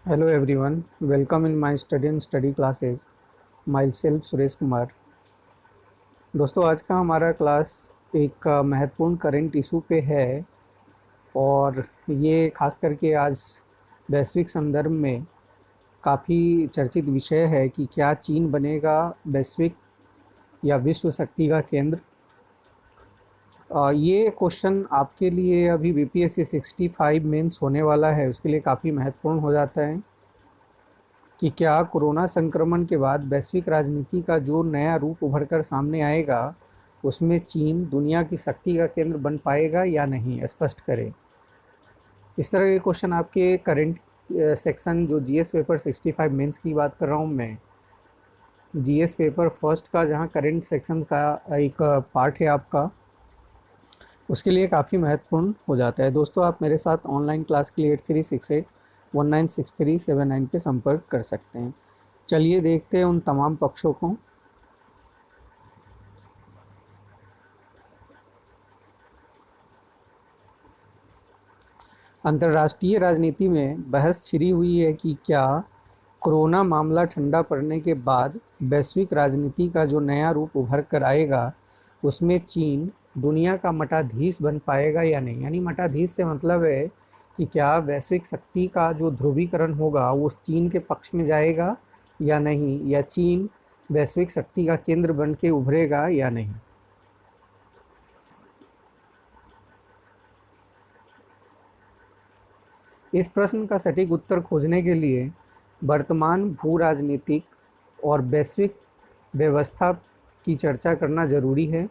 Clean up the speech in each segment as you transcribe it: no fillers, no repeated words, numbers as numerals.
Hello everyone, welcome in my study classes. Myself Suresh Kumar. दोस्तों आज का हमारा क्लास एक महत्वपूर्ण करंट इशू पे है और ये खास करके आज वैश्विक संदर्भ में काफ़ी चर्चित विषय है कि क्या चीन बनेगा वैश्विक या विश्व शक्ति का केंद्र। ये क्वेश्चन आपके लिए अभी बीपीएससी 65 मेंस होने वाला है, उसके लिए काफ़ी महत्वपूर्ण हो जाता है कि क्या कोरोना संक्रमण के बाद वैश्विक राजनीति का जो नया रूप उभर कर सामने आएगा उसमें चीन दुनिया की शक्ति का केंद्र बन पाएगा या नहीं, स्पष्ट करें। इस तरह के क्वेश्चन आपके करंट सेक्शन जो जीएस पेपर 65 मेंस की बात कर रहा हूँ मैं, जीएस पेपर फर्स्ट का जहाँ करंट सेक्शन का एक पार्ट है आपका, उसके लिए काफ़ी महत्वपूर्ण हो जाता है। दोस्तों आप मेरे साथ ऑनलाइन क्लास के लिए 8368196379 पे संपर्क कर सकते हैं। चलिए देखते हैं उन तमाम पक्षों को। अंतर्राष्ट्रीय राजनीति में बहस छिड़ी हुई है कि क्या कोरोना मामला ठंडा पड़ने के बाद वैश्विक राजनीति का जो नया रूप उभर कर आएगा उसमें चीन दुनिया का मठाधीश बन पाएगा या नहीं। यानी मठाधीश से मतलब है कि क्या वैश्विक शक्ति का जो ध्रुवीकरण होगा वो उस चीन के पक्ष में जाएगा या नहीं, या चीन वैश्विक शक्ति का केंद्र बन के उभरेगा या नहीं। इस प्रश्न का सटीक उत्तर खोजने के लिए वर्तमान भू राजनीतिक और वैश्विक व्यवस्था की चर्चा करना जरूरी है।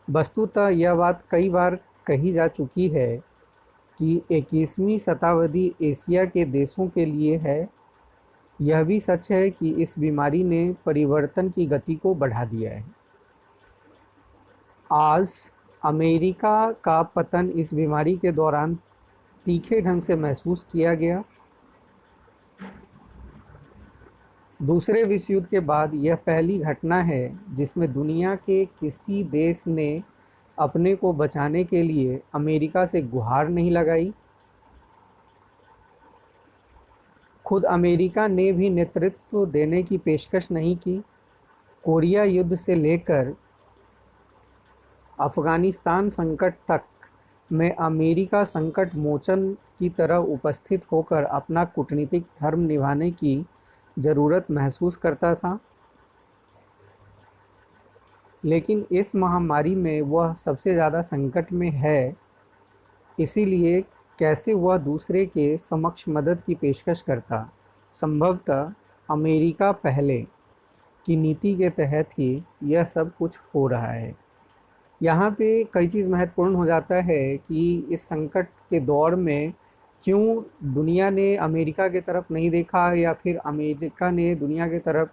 वस्तुतः यह बात कई बार कही जा चुकी है कि 21वीं शताब्दी एशिया के देशों के लिए है। यह भी सच है कि इस बीमारी ने परिवर्तन की गति को बढ़ा दिया है। आज अमेरिका का पतन इस बीमारी के दौरान तीखे ढंग से महसूस किया गया। दूसरे विश्व युद्ध के बाद यह पहली घटना है जिसमें दुनिया के किसी देश ने अपने को बचाने के लिए अमेरिका से गुहार नहीं लगाई। खुद अमेरिका ने भी नेतृत्व देने की पेशकश नहीं की। कोरिया युद्ध से लेकर अफगानिस्तान संकट तक में अमेरिका संकट मोचन की तरह उपस्थित होकर अपना कूटनीतिक धर्म निभाने की ज़रूरत महसूस करता था। लेकिन इस महामारी में वह सबसे ज़्यादा संकट में है, इसीलिए कैसे वह दूसरे के समक्ष मदद की पेशकश करता। संभवतः अमेरिका पहले की नीति के तहत ही यह सब कुछ हो रहा है। यहाँ पे कई चीज़ महत्वपूर्ण हो जाता है कि इस संकट के दौर में क्यों दुनिया ने अमेरिका की तरफ नहीं देखा, या फिर अमेरिका ने दुनिया की तरफ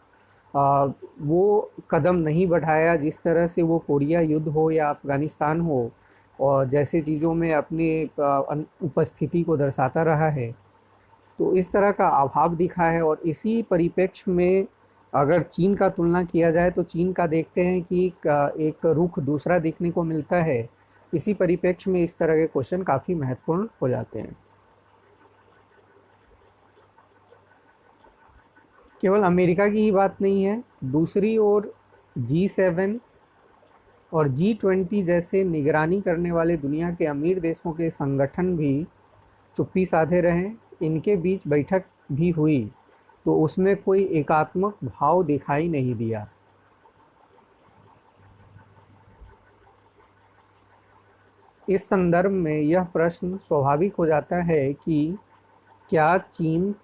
वो कदम नहीं बढ़ाया जिस तरह से वो कोरिया युद्ध हो या अफ़गानिस्तान हो और जैसे चीज़ों में अपनी उपस्थिति को दर्शाता रहा है। तो इस तरह का अभाव दिखा है। और इसी परिप्रेक्ष्य में अगर चीन का तुलना किया जाए तो चीन का देखते हैं कि एक रुख दूसरा देखने को मिलता है। इसी परिप्रेक्ष्य में इस तरह के क्वेश्चन काफ़ी महत्वपूर्ण हो जाते हैं। केवल अमेरिका की ही बात नहीं है, दूसरी ओर G7 और G20 जैसे निगरानी करने वाले दुनिया के अमीर देशों के संगठन भी चुप्पी साधे रहे। इनके बीच बैठक भी हुई तो उसमें कोई एकात्मक भाव दिखाई नहीं दिया। इस संदर्भ में यह प्रश्न स्वाभाविक हो जाता है कि क्या चीन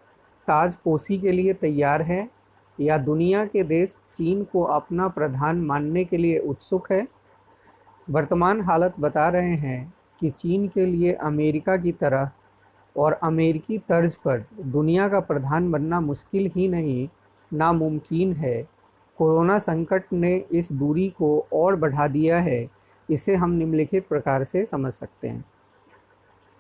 ताजपोशी के लिए तैयार है, या दुनिया के देश चीन को अपना प्रधान मानने के लिए उत्सुक है। वर्तमान हालत बता रहे हैं कि चीन के लिए अमेरिका की तरह और अमेरिकी तर्ज पर दुनिया का प्रधान बनना मुश्किल ही नहीं, नामुमकिन है। कोरोना संकट ने इस दूरी को और बढ़ा दिया है। इसे हम निम्नलिखित प्रकार से समझ सकते हैं।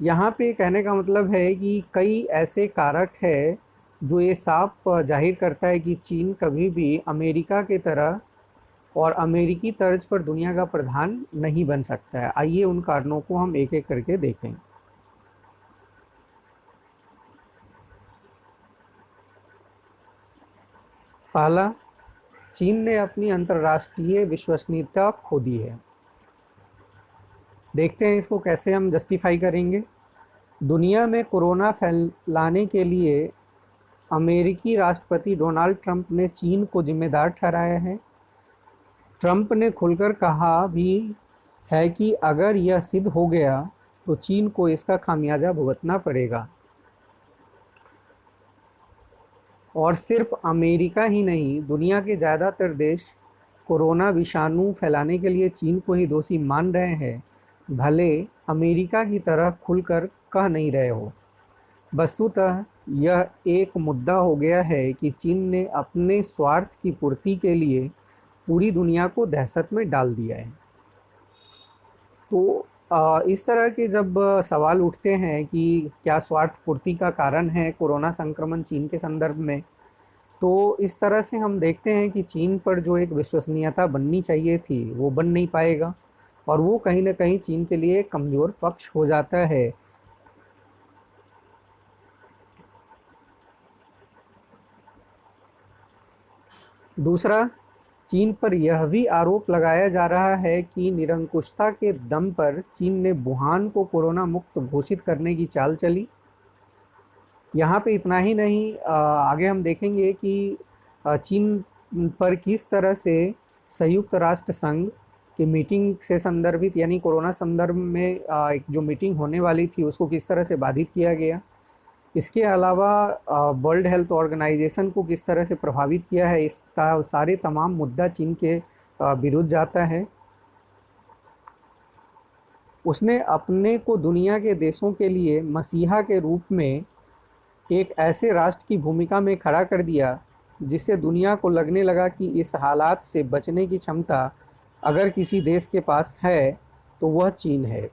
यहाँ पे कहने का मतलब है कि कई ऐसे कारक है जो ये साफ जाहिर करता है कि चीन कभी भी अमेरिका की तरह और अमेरिकी तर्ज पर दुनिया का प्रधान नहीं बन सकता है। आइए उन कारणों को हम एक एक करके देखें। पहला, चीन ने अपनी अंतर्राष्ट्रीय विश्वसनीयता खो दी है। देखते हैं इसको कैसे हम जस्टिफाई करेंगे। दुनिया में कोरोना फैलाने के लिए अमेरिकी राष्ट्रपति डोनाल्ड ट्रंप ने चीन को जिम्मेदार ठहराया है। ट्रंप ने खुलकर कहा भी है कि अगर यह सिद्ध हो गया तो चीन को इसका खामियाजा भुगतना पड़ेगा। और सिर्फ अमेरिका ही नहीं, दुनिया के ज़्यादातर देश कोरोना विषाणु फैलाने के लिए चीन को ही दोषी मान रहे हैं, भले अमेरिका की तरह खुलकर कह नहीं रहे हो। वस्तुतः यह एक मुद्दा हो गया है कि चीन ने अपने स्वार्थ की पूर्ति के लिए पूरी दुनिया को दहशत में डाल दिया है। तो इस तरह के जब सवाल उठते हैं कि क्या स्वार्थ पूर्ति का कारण है कोरोना संक्रमण चीन के संदर्भ में, तो इस तरह से हम देखते हैं कि चीन पर जो एक विश्वसनीयता बननी चाहिए थी वो बन नहीं पाएगा, और वो कहीं ना कहीं चीन के लिए कमज़ोर पक्ष हो जाता है। दूसरा, चीन पर यह भी आरोप लगाया जा रहा है कि निरंकुशता के दम पर चीन ने वुहान को कोरोना मुक्त घोषित करने की चाल चली। यहाँ पे इतना ही नहीं, आगे हम देखेंगे कि चीन पर किस तरह से संयुक्त राष्ट्र संघ की मीटिंग से संदर्भित, यानी कोरोना संदर्भ में एक जो मीटिंग होने वाली थी उसको किस तरह से बाधित किया गया। इसके अलावा वर्ल्ड हेल्थ ऑर्गेनाइजेशन को किस तरह से प्रभावित किया है। इस सारे तमाम मुद्दा चीन के विरुद्ध जाता है। उसने अपने को दुनिया के देशों के लिए मसीहा के रूप में एक ऐसे राष्ट्र की भूमिका में खड़ा कर दिया जिससे दुनिया को लगने लगा कि इस हालात से बचने की क्षमता अगर किसी देश के पास है तो वह चीन है।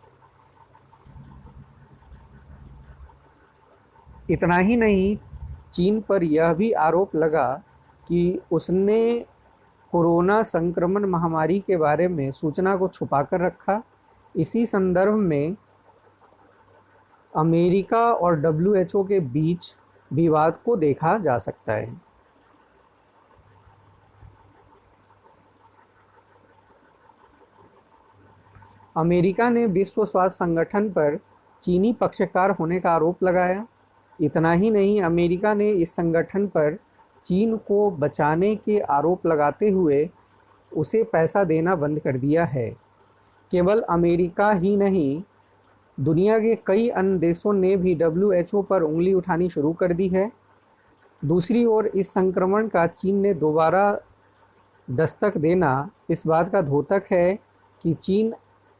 इतना ही नहीं, चीन पर यह भी आरोप लगा कि उसने कोरोना संक्रमण महामारी के बारे में सूचना को छुपाकर रखा। इसी संदर्भ में अमेरिका और WHO के बीच विवाद को देखा जा सकता है। अमेरिका ने विश्व स्वास्थ्य संगठन पर चीनी पक्षकार होने का आरोप लगाया। इतना ही नहीं, अमेरिका ने इस संगठन पर चीन को बचाने के आरोप लगाते हुए उसे पैसा देना बंद कर दिया है। केवल अमेरिका ही नहीं, दुनिया के कई अन्य देशों ने भी WHO पर उंगली उठानी शुरू कर दी है। दूसरी ओर इस संक्रमण का चीन ने दोबारा दस्तक देना इस बात का द्योतक है कि चीन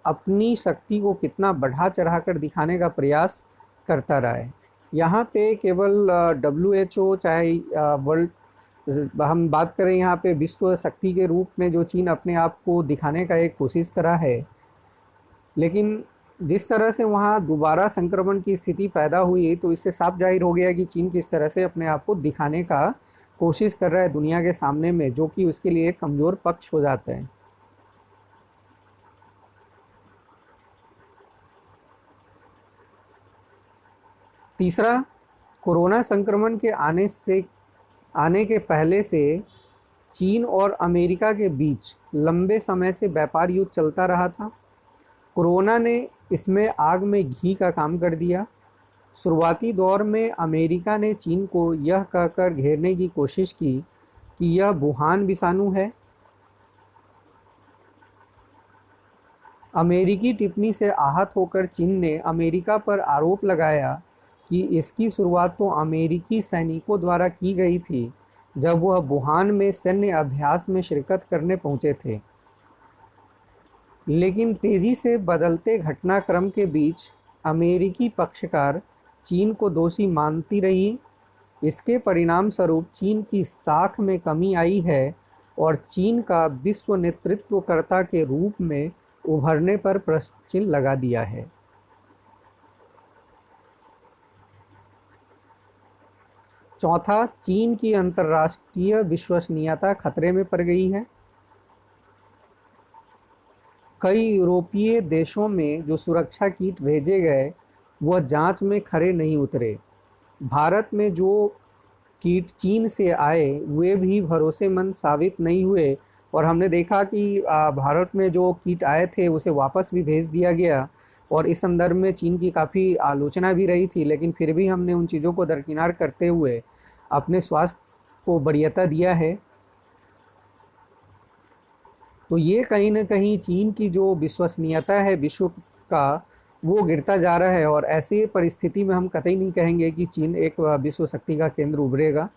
अपनी शक्ति को कितना बढ़ा चढ़ाकर दिखाने का प्रयास करता रहा है। यहाँ पे केवल WHO, चाहे वर्ल्ड हम बात करें, यहाँ पे विश्व शक्ति के रूप में जो चीन अपने आप को दिखाने का एक कोशिश करा है, लेकिन जिस तरह से वहाँ दोबारा संक्रमण की स्थिति पैदा हुई तो इससे साफ जाहिर हो गया कि चीन किस तरह से अपने आप को दिखाने का कोशिश कर रहा है दुनिया के सामने में, जो कि उसके लिए कमज़ोर पक्ष हो जाता है। तीसरा, कोरोना संक्रमण के आने के पहले से चीन और अमेरिका के बीच लंबे समय से व्यापार युद्ध चलता रहा था। कोरोना ने इसमें आग में घी का काम कर दिया। शुरुआती दौर में अमेरिका ने चीन को यह कहकर घेरने की कोशिश की कि यह वुहान विषाणु है। अमेरिकी टिप्पणी से आहत होकर चीन ने अमेरिका पर आरोप लगाया कि इसकी शुरुआत तो अमेरिकी सैनिकों द्वारा की गई थी जब वह वुहान में सैन्य अभ्यास में शिरकत करने पहुंचे थे। लेकिन तेज़ी से बदलते घटनाक्रम के बीच अमेरिकी पक्षकार चीन को दोषी मानती रही। इसके परिणाम स्वरूप चीन की साख में कमी आई है और चीन का विश्व नेतृत्वकर्ता के रूप में उभरने पर प्रश्न चिन्ह लगा दिया है। चौथा, चीन की अंतर्राष्ट्रीय विश्वसनीयता खतरे में पड़ गई है। कई यूरोपीय देशों में जो सुरक्षा किट भेजे गए वह जांच में खरे नहीं उतरे। भारत में जो कीट चीन से आए वे भी भरोसेमंद साबित नहीं हुए, और हमने देखा कि भारत में जो कीट आए थे उसे वापस भी भेज दिया गया, और इस संदर्भ में चीन की काफ़ी आलोचना भी रही थी, लेकिन फिर भी हमने उन चीज़ों को दरकिनार करते हुए अपने स्वास्थ्य को वरीयता दिया है। तो ये कहीं ना कहीं चीन की जो विश्वसनीयता है विश्व का, वो गिरता जा रहा है, और ऐसी परिस्थिति में हम कतई नहीं कहेंगे कि चीन एक विश्व शक्ति का केंद्र उभरेगा।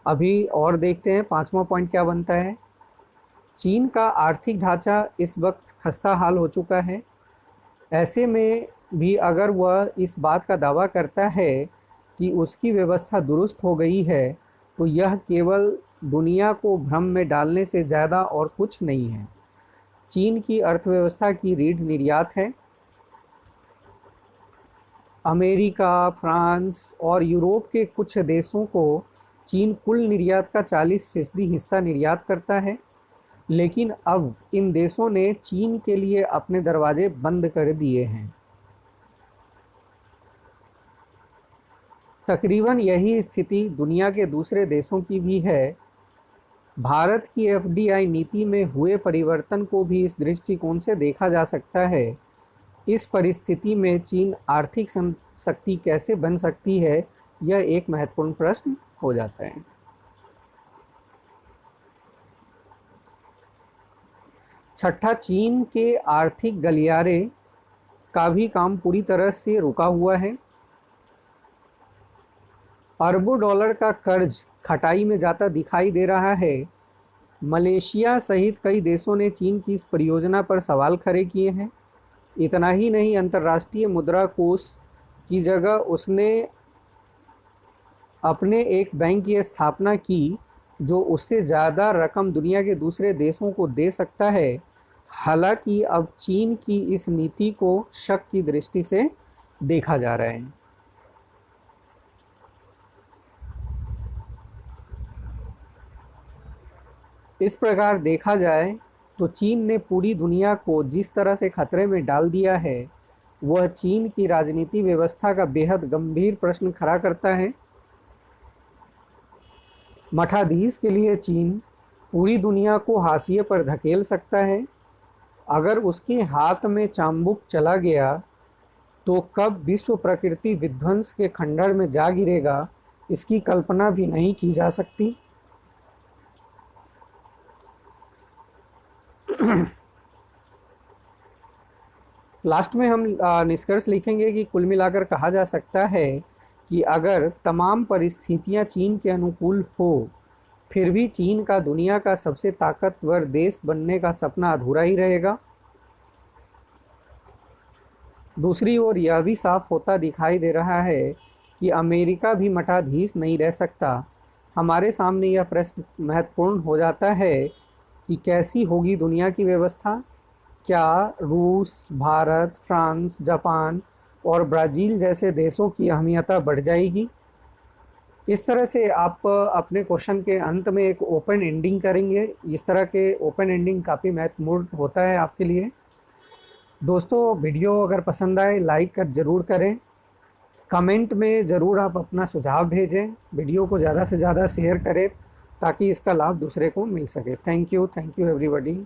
अभी और देखते हैं 5वां पॉइंट क्या बनता है। चीन का आर्थिक ढांचा इस वक्त खस्ता हाल हो चुका है। ऐसे में भी अगर वह इस बात का दावा करता है कि उसकी व्यवस्था दुरुस्त हो गई है, तो यह केवल दुनिया को भ्रम में डालने से ज़्यादा और कुछ नहीं है। चीन की अर्थव्यवस्था की रीढ़ निर्यात है। अमेरिका, फ्रांस और यूरोप के कुछ देशों को चीन कुल निर्यात का 40% हिस्सा निर्यात करता है, लेकिन अब इन देशों ने चीन के लिए अपने दरवाजे बंद कर दिए हैं। तकरीबन यही स्थिति दुनिया के दूसरे देशों की भी है। भारत की एफडीआई नीति में हुए परिवर्तन को भी इस दृष्टिकोण से देखा जा सकता है। इस परिस्थिति में चीन आर्थिक शक्ति कैसे बन सकती है, यह एक महत्वपूर्ण प्रश्न हो जाता है। छठा, चीन के आर्थिक गलियारे का भी काम पूरी तरह से रुका हुआ है। अरबों डॉलर का कर्ज खटाई में जाता दिखाई दे रहा है। मलेशिया सहित कई देशों ने चीन की इस परियोजना पर सवाल खड़े किए हैं। इतना ही नहीं, अंतर्राष्ट्रीय मुद्रा कोष की जगह उसने अपने एक बैंक की स्थापना की जो उससे ज़्यादा रकम दुनिया के दूसरे देशों को दे सकता है। हालांकि अब चीन की इस नीति को शक की दृष्टि से देखा जा रहा है। इस प्रकार देखा जाए तो चीन ने पूरी दुनिया को जिस तरह से खतरे में डाल दिया है, वह चीन की राजनीति व्यवस्था का बेहद गंभीर प्रश्न खड़ा करता है। मठाधीश के लिए चीन पूरी दुनिया को हाशिए पर धकेल सकता है। अगर उसके हाथ में चाबुक चला गया तो कब विश्व प्रकृति विध्वंस के खंडहर में जा गिरेगा, इसकी कल्पना भी नहीं की जा सकती। लास्ट में हम निष्कर्ष लिखेंगे कि कुल मिलाकर कहा जा सकता है कि अगर तमाम परिस्थितियां चीन के अनुकूल हो, फिर भी चीन का दुनिया का सबसे ताकतवर देश बनने का सपना अधूरा ही रहेगा। दूसरी ओर यह भी साफ होता दिखाई दे रहा है कि अमेरिका भी मठाधीश नहीं रह सकता। हमारे सामने यह प्रश्न महत्वपूर्ण हो जाता है कि कैसी होगी दुनिया की व्यवस्था। क्या रूस, भारत, फ्रांस, जापान और ब्राज़ील जैसे देशों की अहमियत बढ़ जाएगी? इस तरह से आप अपने क्वेश्चन के अंत में एक ओपन एंडिंग करेंगे। इस तरह के ओपन एंडिंग काफ़ी महत्वपूर्ण होता है आपके लिए। दोस्तों, वीडियो अगर पसंद आए लाइक कर ज़रूर करें। कमेंट में ज़रूर आप अपना सुझाव भेजें। वीडियो को ज़्यादा से ज़्यादा शेयर करें ताकि इसका लाभ दूसरे को मिल सके। Thank you everybody.